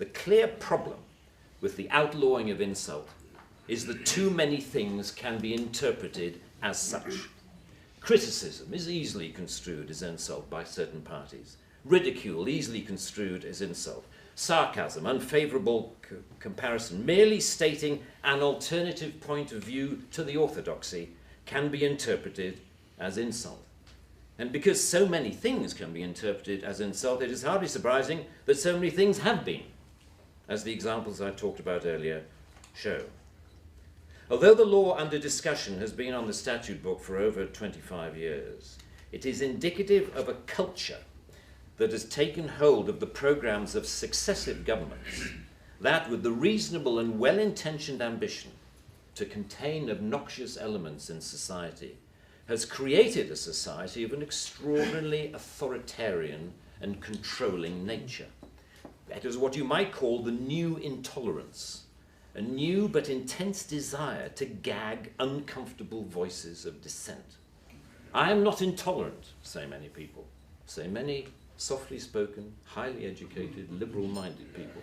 The clear problem with the outlawing of insult is that too many things can be interpreted as such. Criticism is easily construed as insult by certain parties. Ridicule easily construed as insult. Sarcasm, unfavourable comparison, merely stating an alternative point of view to the orthodoxy can be interpreted as insult. And because so many things can be interpreted as insult, it is hardly surprising that so many things have been, as the examples I talked about earlier show. Although the law under discussion has been on the statute book for over 25 years, it is indicative of a culture that has taken hold of the programs of successive governments, that with the reasonable and well-intentioned ambition to contain obnoxious elements in society, has created a society of an extraordinarily authoritarian and controlling nature. That is what you might call the new intolerance, a new but intense desire to gag uncomfortable voices of dissent. I am not intolerant, say many people, say many softly spoken, highly educated, liberal-minded people.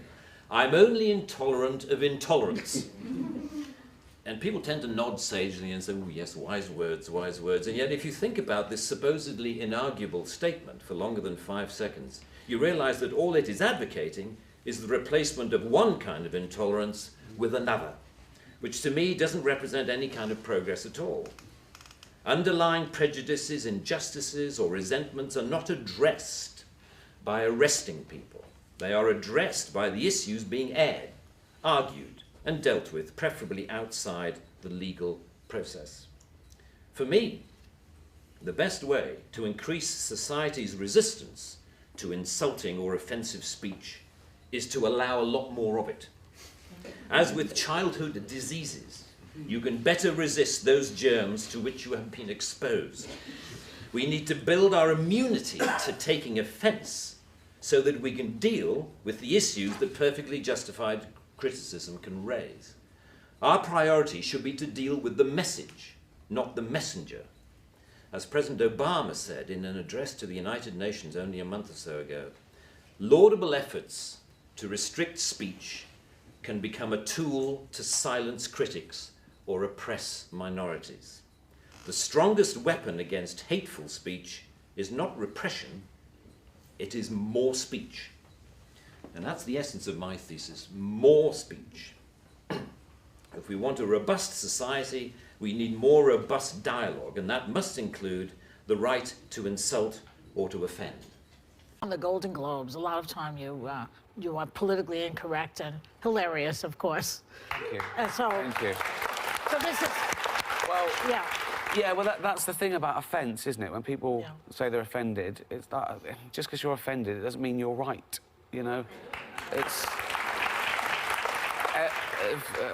I'm only intolerant of intolerance. And people tend to nod sagely and say, oh yes, wise words, wise words. And yet if you think about this supposedly inarguable statement for longer than 5 seconds, you realize that all it is advocating is the replacement of one kind of intolerance with another, which to me doesn't represent any kind of progress at all. Underlying prejudices, injustices, or resentments are not addressed by arresting people. They are addressed by the issues being aired, argued, and dealt with, preferably outside the legal process. For me, the best way to increase society's resistance to insulting or offensive speech is to allow a lot more of it. As with childhood diseases, you can better resist those germs to which you have been exposed. We need to build our immunity to taking offence so that we can deal with the issues that perfectly justified criticism can raise. Our priority should be to deal with the message, not the messenger. As President Obama said in an address to the United Nations only a month or so ago, laudable efforts to restrict speech can become a tool to silence critics or oppress minorities. The strongest weapon against hateful speech is not repression, it is more speech. And that's the essence of my thesis, more speech. If we want a robust society, we need more robust dialogue, and that must include the right to insult or to offend. On the Golden Globes, a lot of time you are politically incorrect and hilarious, of course. Thank you. And so, thank you. So this is, Well, yeah. Yeah, well, that's the thing about offence, isn't it? When people say they're offended, it's that just because you're offended, it doesn't mean you're right, you know? It's...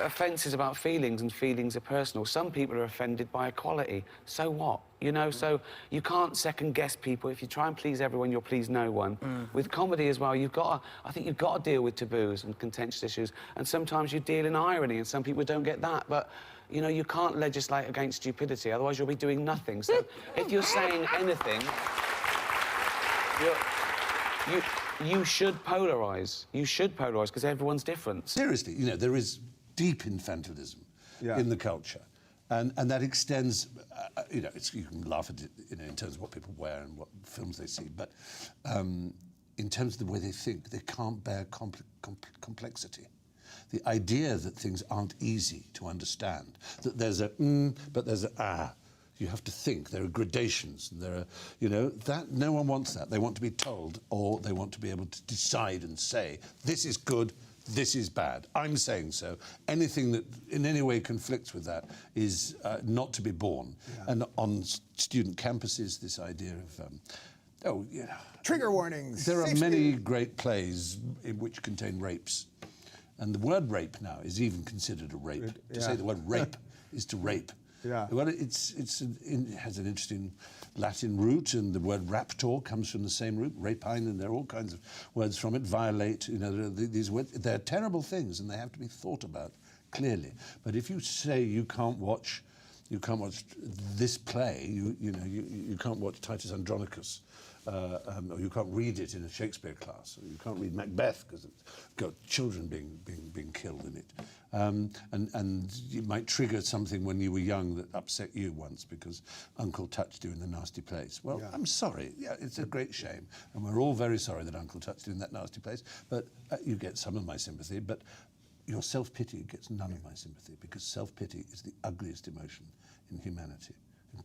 offence is about feelings, and feelings are personal. Some people are offended by equality. So what? You know, so you can't second-guess people. If you try and please everyone, you'll please no one. With comedy as well, I think you've got to deal with taboos and contentious issues, and sometimes you deal in irony, and some people don't get that, but, you know, you can't legislate against stupidity, otherwise you'll be doing nothing. So if you're saying anything, you should polarise. You should polarise, because everyone's different. Seriously, you know, there is deep infantilism in the culture. And that extends, you know, you can laugh at it, you know, in terms of what people wear and what films they see, but in terms of the way they think, they can't bear complexity. The idea that things aren't easy to understand, that there's a but there's a ah. You have to think. There are gradations. There are, you know, that no one wants that. They want to be told, or they want to be able to decide and say, this is good, this is bad. I'm saying so. Anything that in any way conflicts with that is not to be borne. And on student campuses, this idea of, trigger warnings. There are many great plays which contain rapes. And the word rape now is even considered a rape. To say the word rape is to rape. Yeah. Well, it has an interesting Latin root, and the word raptor comes from the same root, rapine, and there are all kinds of words from it. Violate, you know, these words. They're terrible things, and they have to be thought about clearly. But if you say you can't watch this play, you can't watch Titus Andronicus, or you can't read it in a Shakespeare class, or you can't read Macbeth because it's got children being killed in it. And you might trigger something when you were young that upset you once because Uncle touched you in the nasty place. Well, I'm sorry. Yeah, it's a great shame. And we're all very sorry that Uncle touched you in that nasty place. But you get some of my sympathy. But your self-pity gets none of my sympathy, because self-pity is the ugliest emotion in humanity.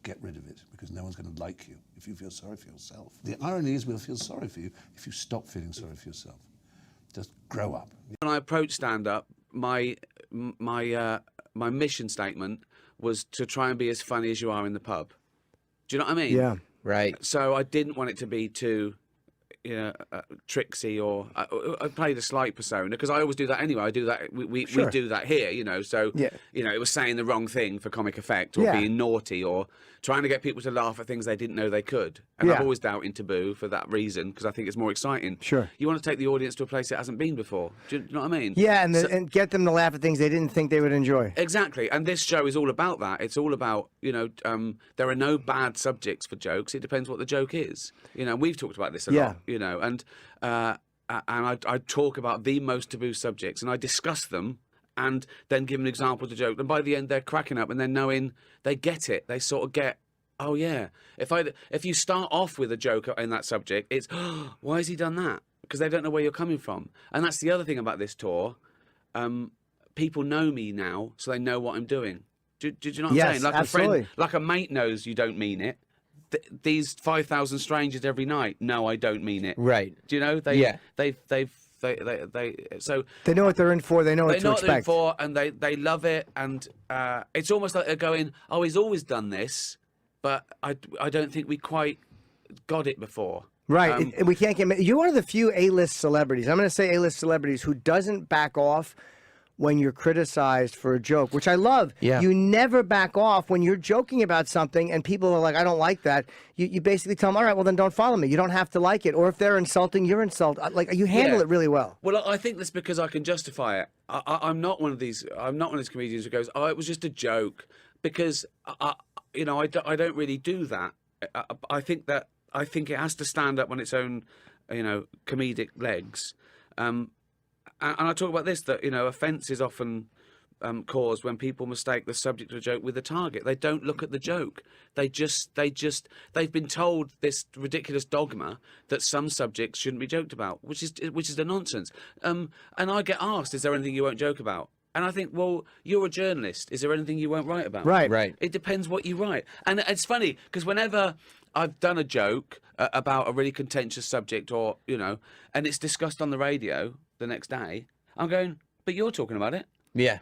Get rid of it, because no one's going to like you if you feel sorry for yourself. The irony is we'll feel sorry for you if you stop feeling sorry for yourself. Just grow up. When I approached stand-up, my mission statement was to try and be as funny as you are in the pub. Do you know what I mean? Yeah, right. So I didn't want it to be too, tricksy, or I played a slight persona, because I always do that anyway. I do that. We do that here, So it was saying the wrong thing for comic effect, or being naughty, or trying to get people to laugh at things they didn't know they could. And I've always doubted taboo for that reason, because I think it's more exciting. Sure. You want to take the audience to a place it hasn't been before. Do you know what I mean? Yeah, and get them to laugh at things they didn't think they would enjoy. Exactly. And this show is all about that. It's all about, there are no bad subjects for jokes. It depends what the joke is. We've talked about this a lot, and I talk about the most taboo subjects, and I discuss them and then give an example of the joke. And by the end, they're cracking up, and they're knowing, they get it. They sort of get, oh yeah. If you start off with a joke in that subject, it's, oh, why has he done that? Because they don't know where you're coming from. And that's the other thing about this tour. People know me now, so they know what I'm doing. Do you know what I'm saying? Like absolutely. A friend, like a mate knows you don't mean it. These 5,000 strangers every night, no, I don't mean it. Right. Do you know? So they know what they're in for. They know what to expect. They know what they're in for, and they love it. And it's almost like they're going, "Oh, he's always done this, but I don't think we quite got it before." Right. And we can't get. You're one of the few A-list celebrities. I'm going to say A-list celebrities who doesn't back off when you're criticized for a joke, which I love. Yeah. You never back off when you're joking about something and people are like, I don't like that. You basically tell them, all right, well, then don't follow me. You don't have to like it. Or if they're insulting, you're insulted. Like, you handle it really well. Well, I think that's because I can justify it. I'm not one of these comedians who goes, oh, it was just a joke. Because, I don't really do that. I think it has to stand up on its own, comedic legs. And I talk about this, that, offence is often caused when people mistake the subject of a joke with the target. They don't look at the joke. They've been told this ridiculous dogma that some subjects shouldn't be joked about, which is the nonsense. And I get asked, is there anything you won't joke about? And I think, well, you're a journalist. Is there anything you won't write about? Right. It depends what you write. And it's funny, because whenever I've done a joke about a really contentious subject, or, and it's discussed on the radio the next day, I'm going, but you're talking about it. Yeah.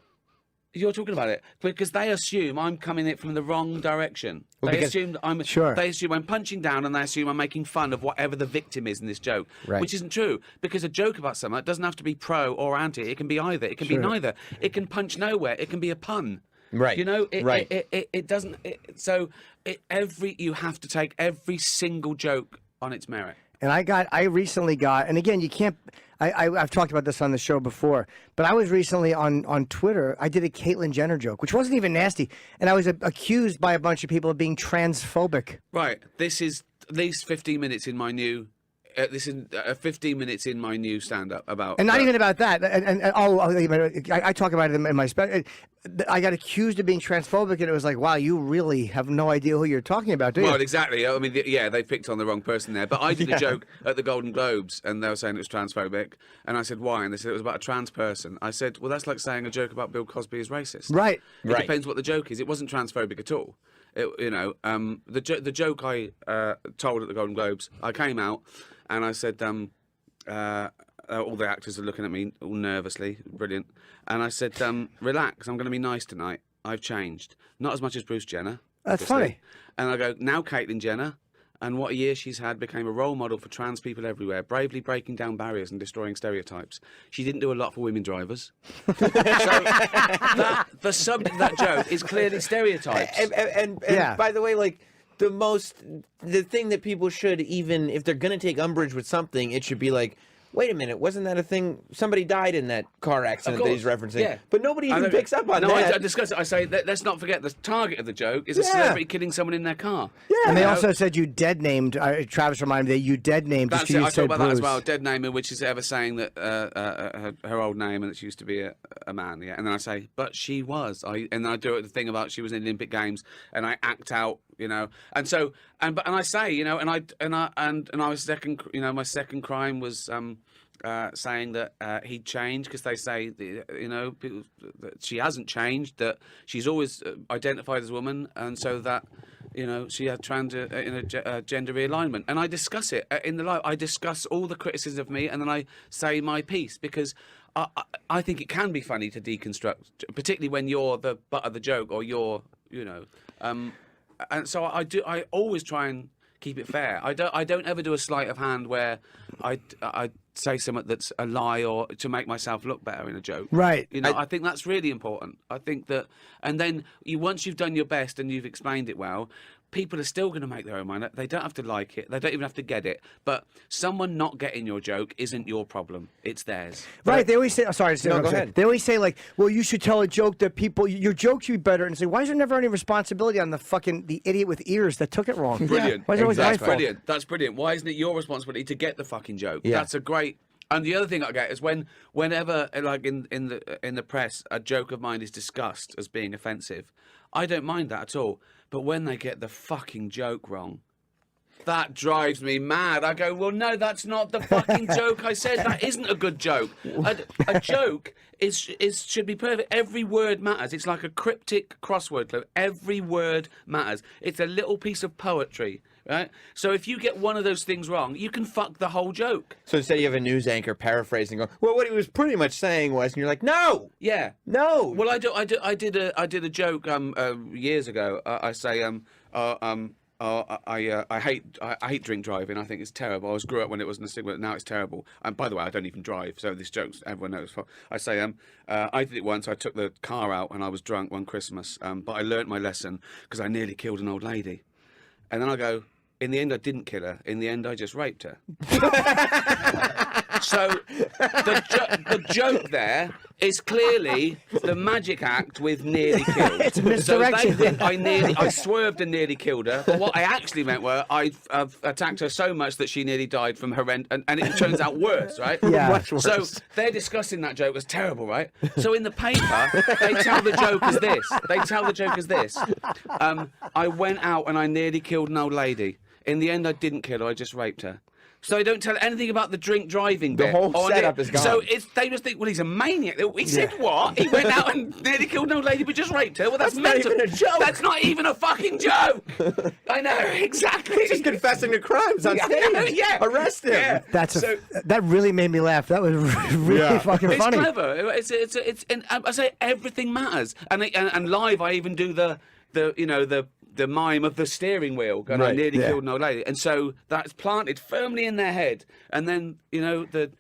You're talking about it, because they assume I'm coming it from the wrong direction. Well, they assume I'm They assume I'm punching down, and they assume I'm making fun of whatever the victim is in this joke, which isn't true. Because a joke about something doesn't have to be pro or anti. It can be either. It can be neither. It can punch nowhere. It can be a pun. Right. It doesn't. You have to take every single joke on its merit. And I recently got, and again, you can't, I've talked about this on the show before, but I was recently on Twitter, I did a Caitlyn Jenner joke, which wasn't even nasty, and I was accused by a bunch of people of being transphobic. Right. This is at least 15 minutes in my new, 15 minutes in my new stand-up about... And not even about that. I talk about it in my special. I got accused of being transphobic, and it was like, wow, you really have no idea who you're talking about, do you? Well, exactly. I mean, they picked on the wrong person there. But I did a joke at the Golden Globes, and they were saying it was transphobic. And I said, why? And they said it was about a trans person. I said, well, that's like saying a joke about Bill Cosby is racist. Right. It depends what the joke is. It wasn't transphobic at all. The joke I told at the Golden Globes, I came out, and I said, all the actors are looking at me all nervously, brilliant. And I said, relax, I'm going to be nice tonight. I've changed. Not as much as Bruce Jenner. That's obviously. Funny. And I go, now Caitlyn Jenner, and what a year she's had, became a role model for trans people everywhere, bravely breaking down barriers and destroying stereotypes. She didn't do a lot for women drivers. So the subject of that joke is clearly stereotypes. And by the way, like, the thing that people should, even if they're going to take umbrage with something, it should be like, wait a minute, wasn't that a thing? Somebody died in that car accident that he's referencing. Yeah. But nobody even picks up on that. I discuss it. I say, let's not forget the target of the joke is a celebrity killing someone in their car. Yeah. And they also said you dead named, Travis reminded me that you dead named just because you said I talk about Bruce. that as well, dead naming, which is ever saying that her old name and that she used to be a man, yeah. And then I say, but she was. And I do the thing about she was in the Olympic Games, and I act out, you know. And so, and I say, you know, and I was second, you know, my second crime was saying that he'd changed, because they say, you know, people, that she hasn't changed, that she's always identified as a woman, and so that, you know, she had gender realignment. And I discuss it in the live. I discuss all the criticism of me, and then I say my piece, because I think it can be funny to deconstruct, particularly when you're the butt of the joke, or you're, you know, and so I always try and keep it fair. I don't ever do a sleight of hand where I say something that's a lie or to make myself look better in a joke. Right. You know, I think that's really important. I think that, and then once you've done your best and you've explained it well, people are still going to make their own mind. They don't have to like it. They don't even have to get it. But someone not getting your joke isn't your problem. It's theirs. Right. They always say, oh, sorry. No, go ahead. They always say, like, well, you should tell a joke that your joke should be better. And say, why is there never any responsibility on the idiot with ears that took it wrong? Brilliant. Why is it always my That's fault? brilliant. That's brilliant. Why isn't it your responsibility to get the fucking joke? Yeah. That's a great. And the other thing I get is whenever, like in the press, a joke of mine is discussed as being offensive, I don't mind that at all. But when they get the fucking joke wrong, that drives me mad. I go, well, no, that's not the fucking joke I said. That isn't a good joke. A joke should be perfect. Every word matters. It's like a cryptic crossword clue. Every word matters. It's a little piece of poetry. Right? So if you get one of those things wrong, you can fuck the whole joke. So instead you have a news anchor paraphrasing, going, well, what he was pretty much saying was, and you're like, no, yeah, no. Well, I did a joke years ago. I say I hate drink driving. I think it's terrible. I grew up when it wasn't a stigma. Now it's terrible. And by the way, I don't even drive. So this joke's everyone knows. I say I did it once. I took the car out and I was drunk one Christmas. But I learnt my lesson because I nearly killed an old lady. And then I go, in the end, I didn't kill her. In the end, I just raped her. So the joke there is clearly the magic act with nearly killed. It's a misdirection. So they think I swerved and nearly killed her. But what I actually meant were I've attacked her so much that she nearly died from horrendous, and it turns out worse, right? Yeah. Much worse. So they're discussing that joke as terrible, right? So in the paper, they tell the joke as this. I went out and I nearly killed an old lady. In the end, I didn't kill her. I just raped her. So they don't tell anything about the drink driving bit. The whole setup is gone. So they just think, well, he's a maniac. He said what? He went out and nearly killed an old lady but just raped her? Well, that's mental. not even a joke. That's not even a fucking joke. I know, exactly. He's just confessing to crimes on stage. Yeah. Arrest him. Yeah. That really made me laugh. That was really fucking It's funny. clever. It's and I say everything matters. And live, I even do the mime of the steering wheel, and I nearly killed an old lady, and so that's planted firmly in their head. And then the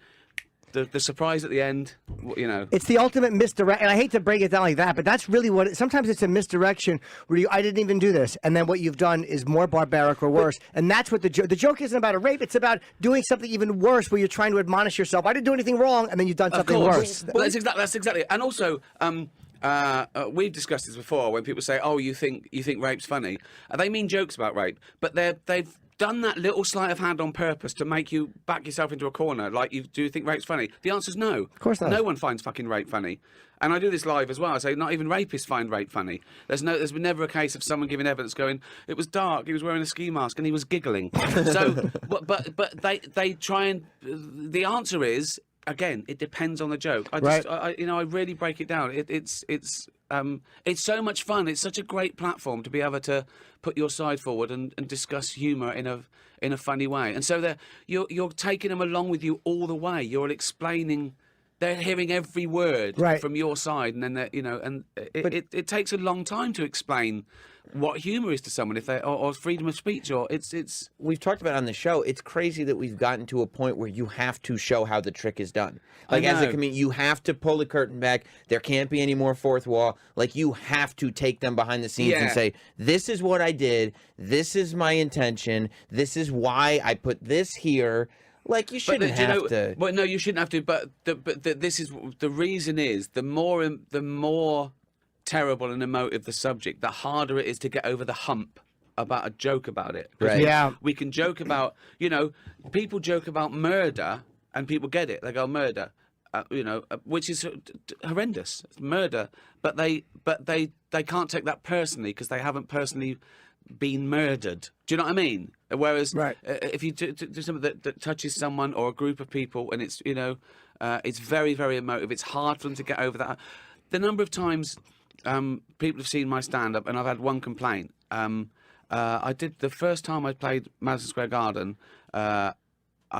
surprise at the end, It's the ultimate misdirect, and I hate to break it down like that, but that's really what. Sometimes it's a misdirection where I didn't even do this, and then what you've done is more barbaric or worse, and that's what the joke isn't about a rape. It's about doing something even worse, where you're trying to admonish yourself. I didn't do anything wrong, and then you've done something worse. Well, that's exactly. And also, we've discussed this before when people say, "Oh, you think rape's funny?" They mean jokes about rape, but they've done that little sleight of hand on purpose to make you back yourself into a corner. Like, do you think rape's funny? The answer's no. Of course not. No one finds fucking rape funny. And I do this live as well. I say not even rapists find rape funny. There's been never a case of someone giving evidence going, it was dark, he was wearing a ski mask and he was giggling. So, but they try and the answer is, again, it depends on the joke. I really break it down. It's so much fun. It's such a great platform to be able to put your side forward and discuss humour in a funny way. And so you're taking them along with you all the way. You're explaining. They're hearing every word from your side, and then it takes a long time to explain what humour is to someone or freedom of speech, or it's. We've talked about it on the show. It's crazy that we've gotten to a point where you have to show how the trick is done. Like, as a comedian, you have to pull the curtain back. There can't be any more fourth wall. Like, you have to take them behind the scenes and say, this is what I did. This is my intention. This is why I put this here. Like, you shouldn't have to. Well, no, you shouldn't have to. But this is the reason is the more terrible and emotive the subject, the harder it is to get over the hump about a joke about it. Right. Yeah. We can joke about, people joke about murder and people get it. They go murder, which is horrendous. It's murder, but they can't take that personally because they haven't personally been murdered. Do you know what I mean? Whereas if you do something that touches someone or a group of people, and it's it's very, very emotive. It's hard for them to get over that. The number of times people have seen my stand-up, and I've had one complaint. I did the first time I played Madison Square Garden. I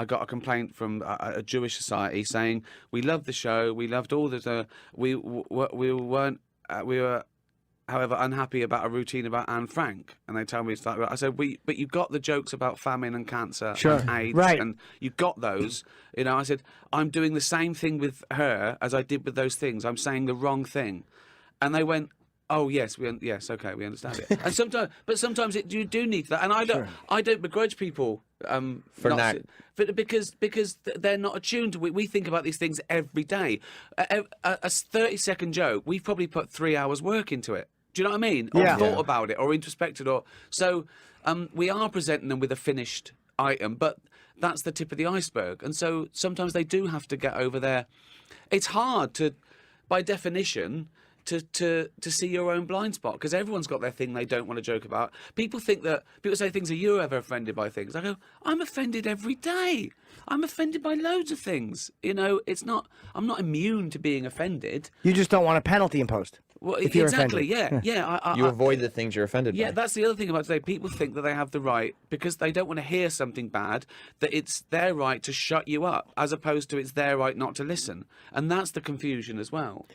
got a complaint from a Jewish society saying we loved the show, we loved all the we were however unhappy about a routine about Anne Frank, and they tell me it's like, I said, but you got the jokes about famine and cancer and AIDS, and you got those. I said, I'm doing the same thing with her as I did with those things. I'm saying the wrong thing, and they went, oh yes, okay, we understand it. And sometimes you do need that, and I don't begrudge people because they're not attuned to it. We think about these things every day. A 30-second joke, we've probably put 3 hours work into it. Do you know what I mean? Or thought about it, or introspected, so we are presenting them with a finished item, but that's the tip of the iceberg. And so sometimes they do have to get over there. It's hard to, by definition, to see your own blind spot, because everyone's got their thing they don't want to joke about. People say things, are you ever offended by things? I go, I'm offended every day. I'm offended by loads of things. I'm not immune to being offended. You just don't want a penalty imposed. Well, if you're exactly, offended. You avoid the things you're offended by. Yeah, that's the other thing about today. People think that they have the right, because they don't want to hear something bad, that it's their right to shut you up, as opposed to it's their right not to listen. And that's the confusion as well.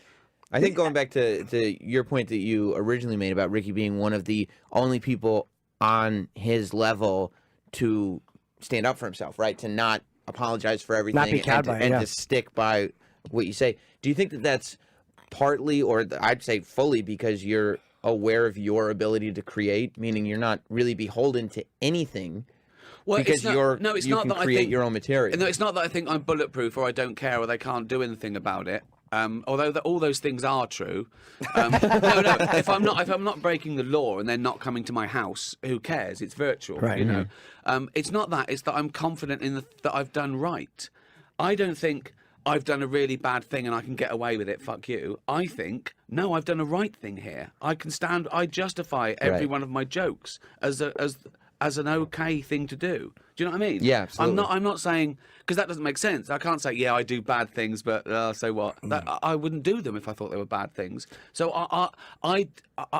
I think going back to your point that you originally made about Ricky being one of the only people on his level to stand up for himself, right? To not apologize for everything, not be cowed by it, to stick by what you say. Do you think that that's partly, or I'd say fully, because you're aware of your ability to create, meaning you're not really beholden to anything? Well, because you can create your own material. No, it's not that I think I'm bulletproof or I don't care or they can't do anything about it. Although all those things are true. No. If I'm not breaking the law and they're not coming to my house, who cares? It's virtual, right, It's not that. It's that I'm confident in that I've done right. I don't think I've done a really bad thing and I can get away with it. Fuck you. I think no, I've done a right thing here. I can stand. I justify every one of my jokes as an okay thing to do. Do you know what I mean? Yeah, absolutely. I'm not saying, because that doesn't make sense. I can't say, yeah, I do bad things, but so what? I wouldn't do them if I thought they were bad things. So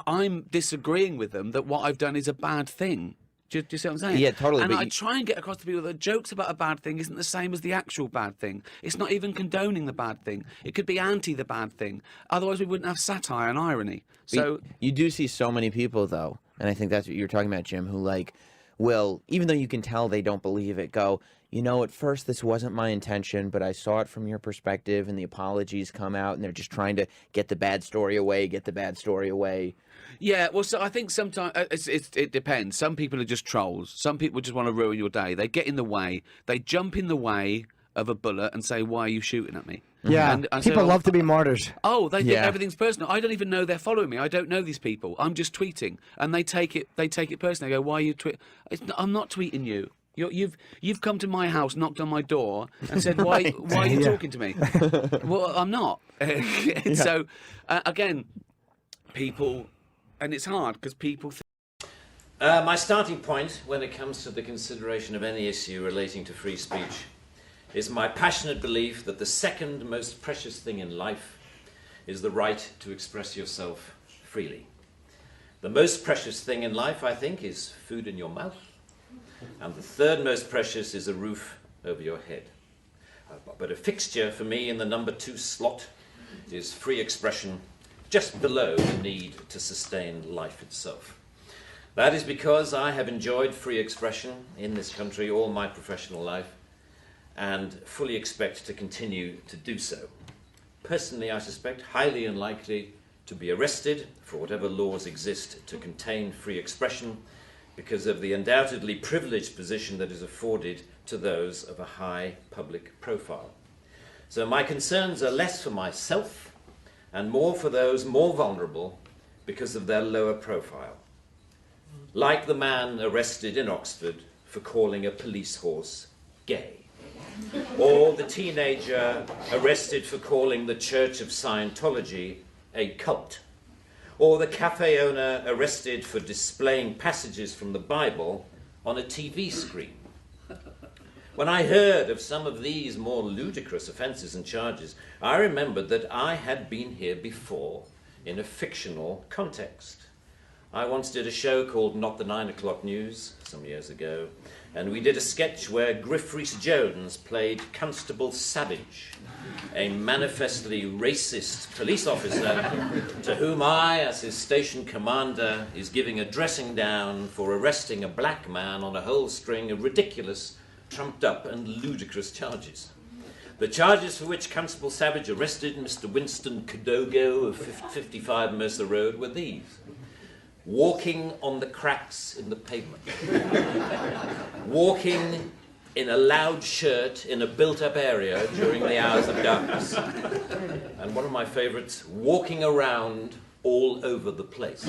I'm disagreeing with them that what I've done is a bad thing. Do you see what I'm saying? Yeah, totally. And I try and get across to people that jokes about a bad thing isn't the same as the actual bad thing. It's not even condoning the bad thing. It could be anti the bad thing. Otherwise, we wouldn't have satire and irony. So you do see so many people, though, and I think that's what you're talking about, Jim, who will, even though you can tell they don't believe it, go, at first this wasn't my intention, but I saw it from your perspective, and the apologies come out, and they're just trying to get the bad story away, Yeah, well, so I think sometimes it depends. Some people are just trolls. Some people just want to ruin your day. They get in the way. They jump in the way of a bullet and say, "Why are you shooting at me?" Yeah, people love to be martyrs. Oh, they think everything's personal. I don't even know they're following me. I don't know these people. I'm just tweeting, and they take it personally. They go, "Why are you tweeting?" I'm not tweeting you. You've come to my house, knocked on my door, and said, "Why are you talking to me?" Well, I'm not. So, again, people, and it's hard because people. My starting point when it comes to the consideration of any issue relating to free speech is my passionate belief that the second most precious thing in life is the right to express yourself freely. The most precious thing in life, I think, is food in your mouth. And the third most precious is a roof over your head. But a fixture for me in the number 2 slot is free expression, just below the need to sustain life itself. That is because I have enjoyed free expression in this country all my professional life and fully expect to continue to do so. Personally, I suspect highly unlikely to be arrested for whatever laws exist to contain free expression because of the undoubtedly privileged position that is afforded to those of a high public profile. So my concerns are less for myself and more for those more vulnerable because of their lower profile. Like the man arrested in Oxford for calling a police horse gay, or the teenager arrested for calling the Church of Scientology a cult, or the cafe owner arrested for displaying passages from the Bible on a TV screen. When I heard of some of these more ludicrous offences and charges, I remembered that I had been here before in a fictional context. I once did a show called Not the 9 O'Clock News some years ago, and we did a sketch where Griff Rhys-Jones played Constable Savage, a manifestly racist police officer to whom I, as his station commander, is giving a dressing down for arresting a black man on a whole string of ridiculous, trumped-up and ludicrous charges. The charges for which Constable Savage arrested Mr. Winston Kadogo of 55 Mercer Road were these: walking on the cracks in the pavement, walking in a loud shirt in a built-up area during the hours of darkness, and one of my favourites, walking around all over the place.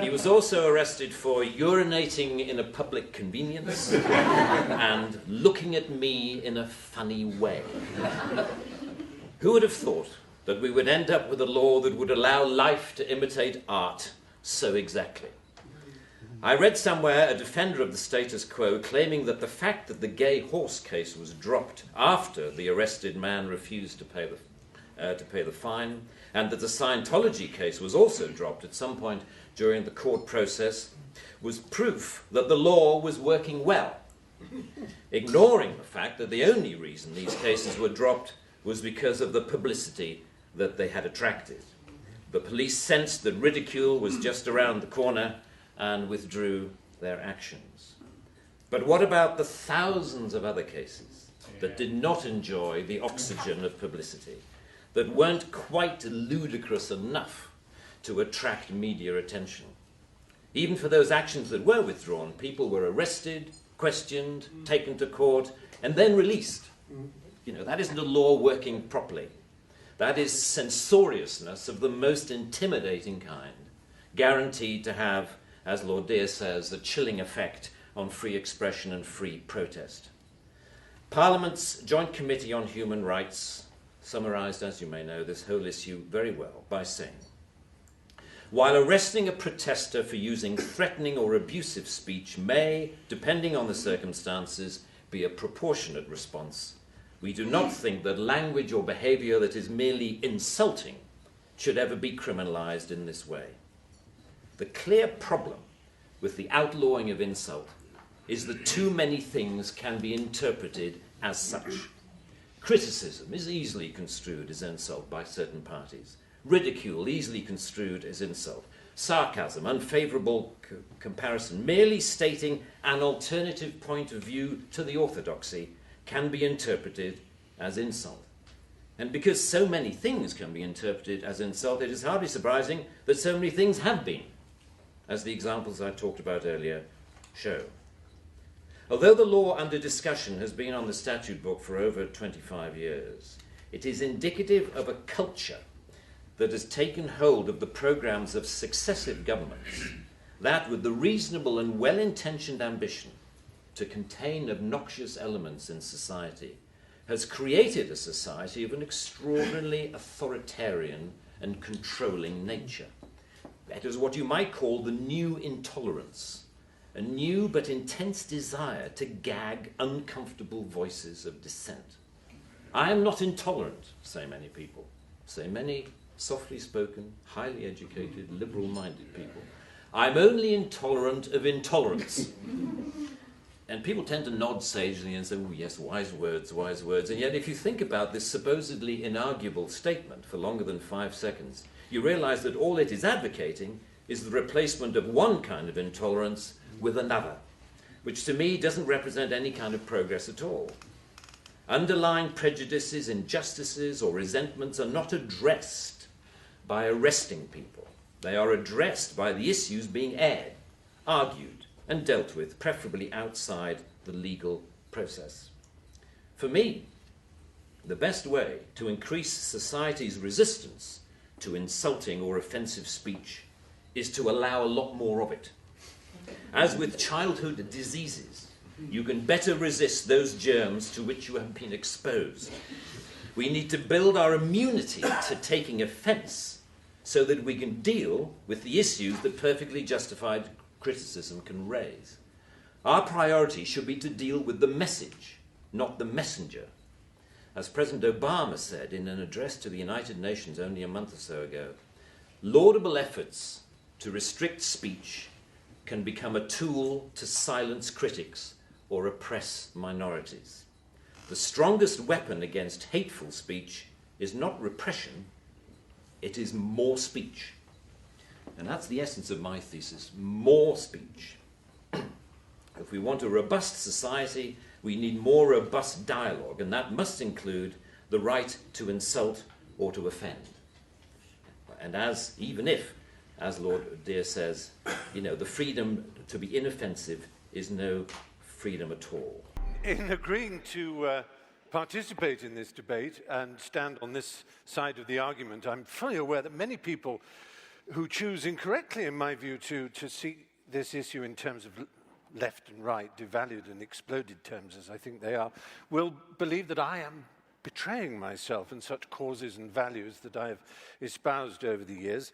He was also arrested for urinating in a public convenience and looking at me in a funny way. Who would have thought that we would end up with a law that would allow life to imitate art so exactly? I read somewhere a defender of the status quo claiming that the fact that the gay horse case was dropped after the arrested man refused to pay the fine, and that the Scientology case was also dropped at some point during the court process, was proof that the law was working well, ignoring the fact that the only reason these cases were dropped was because of the publicity that they had attracted. The police sensed that ridicule was just around the corner and withdrew their actions. But what about the thousands of other cases that did not enjoy the oxygen of publicity, that weren't quite ludicrous enough to attract media attention? Even for those actions that were withdrawn, people were arrested, questioned, taken to court, and then released. You know, that isn't a law working properly. That is censoriousness of the most intimidating kind, guaranteed to have, as Lord Dear says, a chilling effect on free expression and free protest. Parliament's Joint Committee on Human Rights summarised, as you may know, this whole issue very well by saying, while arresting a protester for using threatening or abusive speech may, depending on the circumstances, be a proportionate response, we do not think that language or behaviour that is merely insulting should ever be criminalised in this way. The clear problem with the outlawing of insult is that too many things can be interpreted as such. Criticism is easily construed as insult by certain parties. Ridicule easily construed as insult. Sarcasm, unfavourable comparison, merely stating an alternative point of view to the orthodoxy can be interpreted as insult. And because so many things can be interpreted as insult, it is hardly surprising that so many things have been, as the examples I talked about earlier show. Although the law under discussion has been on the statute book for over 25 years, it is indicative of a culture that has taken hold of the programs of successive governments, that with the reasonable and well-intentioned ambition to contain obnoxious elements in society, has created a society of an extraordinarily authoritarian and controlling nature. That is what you might call the new intolerance, a new but intense desire to gag uncomfortable voices of dissent. I am not intolerant, say many people, say many softly spoken, highly educated, liberal-minded people. I'm only intolerant of intolerance. And people tend to nod sagely and say, oh yes, wise words, wise words. And yet if you think about this supposedly inarguable statement for longer than 5 seconds, you realize that all it is advocating is the replacement of one kind of intolerance with another, which to me doesn't represent any kind of progress at all. Underlying prejudices, injustices, or resentments are not addressed by arresting people. They are addressed by the issues being aired, argued, and dealt with, preferably outside the legal process. For me, the best way to increase society's resistance to insulting or offensive speech is to allow a lot more of it. As with childhood diseases, you can better resist those germs to which you have been exposed. We need to build our immunity to taking offense so that we can deal with the issues that perfectly justified criticism can raise. Our priority should be to deal with the message, not the messenger. As President Obama said in an address to the United Nations only a month or so ago, laudable efforts to restrict speech can become a tool to silence critics or oppress minorities. The strongest weapon against hateful speech is not repression, it is more speech. And that's the essence of my thesis, more speech. If we want a robust society, we need more robust dialogue, and that must include the right to insult or to offend. And even if, as Lord Dear says, the freedom to be inoffensive is no freedom at all. In agreeing to participate in this debate and stand on this side of the argument, I'm fully aware that many people who choose incorrectly, in my view, to see this issue in terms of left and right, devalued and exploded terms as I think they are, will believe that I am betraying myself in such causes and values that I have espoused over the years.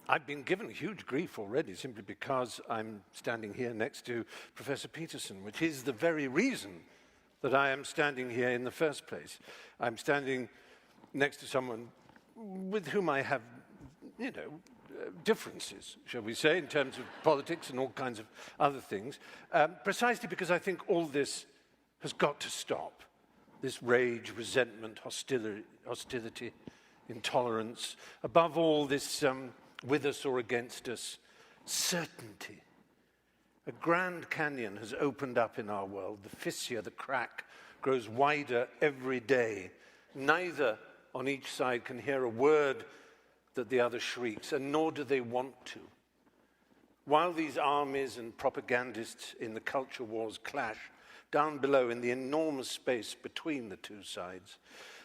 I've been given huge grief already simply because I'm standing here next to Professor Peterson, which is the very reason that I am standing here in the first place. I'm standing next to someone with whom I have, differences, shall we say, in terms of politics and all kinds of other things, precisely because I think all this has got to stop. This rage, resentment, hostility, intolerance, above all this with us or against us, certainty. A Grand Canyon has opened up in our world. The fissure, the crack, grows wider every day. Neither on each side can hear a word that the other shrieks, and nor do they want to. While these armies and propagandists in the culture wars clash, down below in the enormous space between the two sides,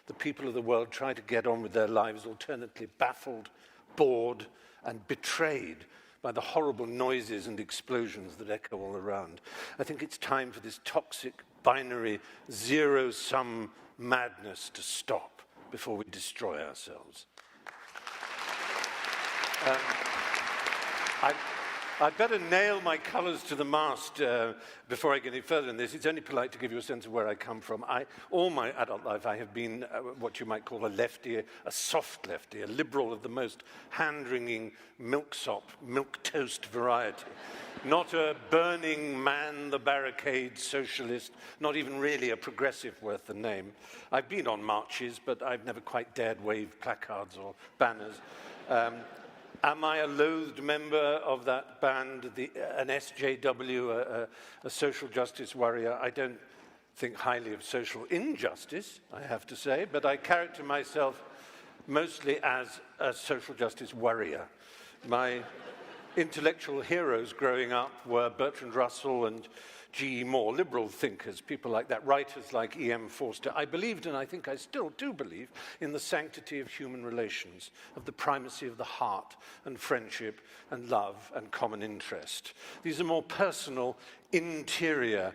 the people of the world try to get on with their lives, alternately baffled, bored, and betrayed by the horrible noises and explosions that echo all around. I think it's time for this toxic, binary, zero-sum madness to stop before we destroy ourselves. I'd better nail my colours to the mast before I get any further in this. It's only polite to give you a sense of where I come from. All my adult life, I have been what you might call a lefty, a soft lefty, a liberal of the most hand-wringing milksop, milquetoast variety. Not a burning man-the-barricade socialist, not even really a progressive worth the name. I've been on marches, but I've never quite dared wave placards or banners. Am I a loathed member of that band, an SJW, a social justice warrior? I don't think highly of social injustice, I have to say, but I character myself mostly as a social justice warrior. My intellectual heroes growing up were Bertrand Russell and G.E. Moore, liberal thinkers, people like that, writers like E.M. Forster. I believed, and I think I still do believe, in the sanctity of human relations, of the primacy of the heart and friendship and love and common interest. These are more personal, interior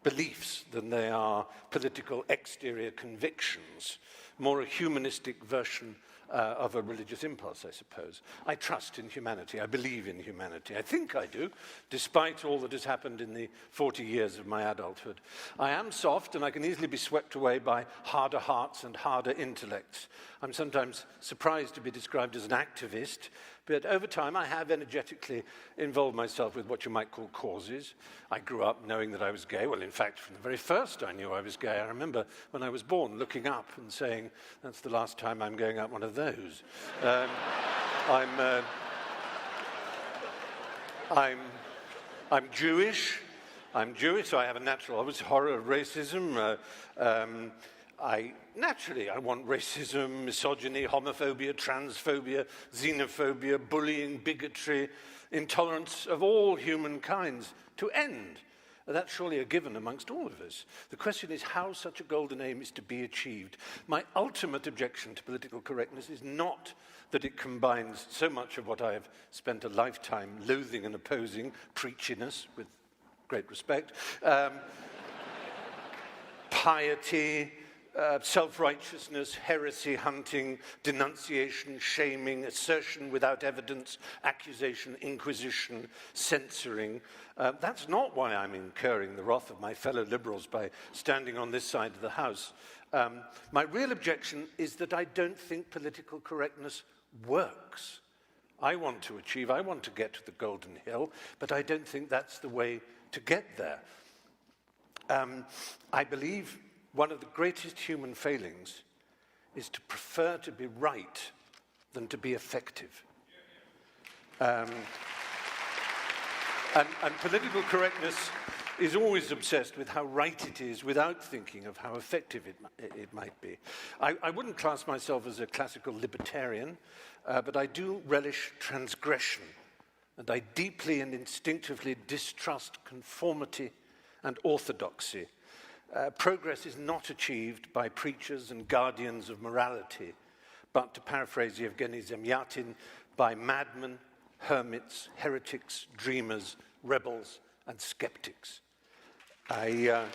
beliefs than they are political exterior convictions, more a humanistic version of a religious impulse, I suppose. I trust in humanity. I believe in humanity. I think I do, despite all that has happened in the 40 years of my adulthood. I am soft, and I can easily be swept away by harder hearts and harder intellects. I'm sometimes surprised to be described as an activist, but over time I have energetically involved myself with what you might call causes. I grew up knowing that I was gay. Well, in fact, from the very first I knew I was gay. I remember when I was born looking up and saying, that's the last time I'm going up one of those. I'm Jewish. So I have a natural, obviously, horror of racism. I want racism, misogyny, homophobia, transphobia, xenophobia, bullying, bigotry, intolerance of all human kinds to end That's surely a given amongst all of us. The question is how such a golden aim is to be achieved. My ultimate objection to political correctness is not that it combines so much of what I have spent a lifetime loathing and opposing, preachiness, with great respect, piety, self-righteousness, heresy hunting, denunciation, shaming, assertion without evidence, accusation, inquisition, censoring. That's not why I'm incurring the wrath of my fellow liberals by standing on this side of the House. My real objection is that I don't think political correctness works. I want to get to the Golden Hill, but I don't think that's the way to get there. I believe one of the greatest human failings is to prefer to be right than to be effective. And political correctness is always obsessed with how right it is without thinking of how effective it might be. I wouldn't class myself as a classical libertarian, but I do relish transgression, and I deeply and instinctively distrust conformity and orthodoxy. Progress is not achieved by preachers and guardians of morality, but, to paraphrase Yevgeny Zemyatin, by madmen, hermits, heretics, dreamers, rebels, and skeptics. I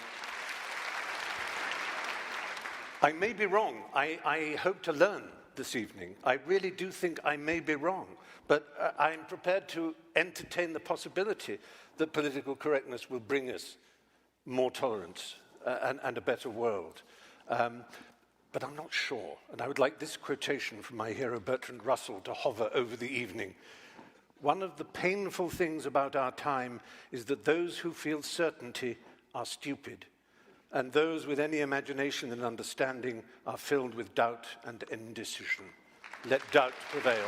may be wrong. I hope to learn this evening. I really do think I may be wrong, but I'm prepared to entertain the possibility that political correctness will bring us more tolerance and a better world. But I'm not sure, and I would like this quotation from my hero Bertrand Russell to hover over the evening. One of the painful things about our time is that those who feel certainty are stupid, and those with any imagination and understanding are filled with doubt and indecision. Let doubt prevail.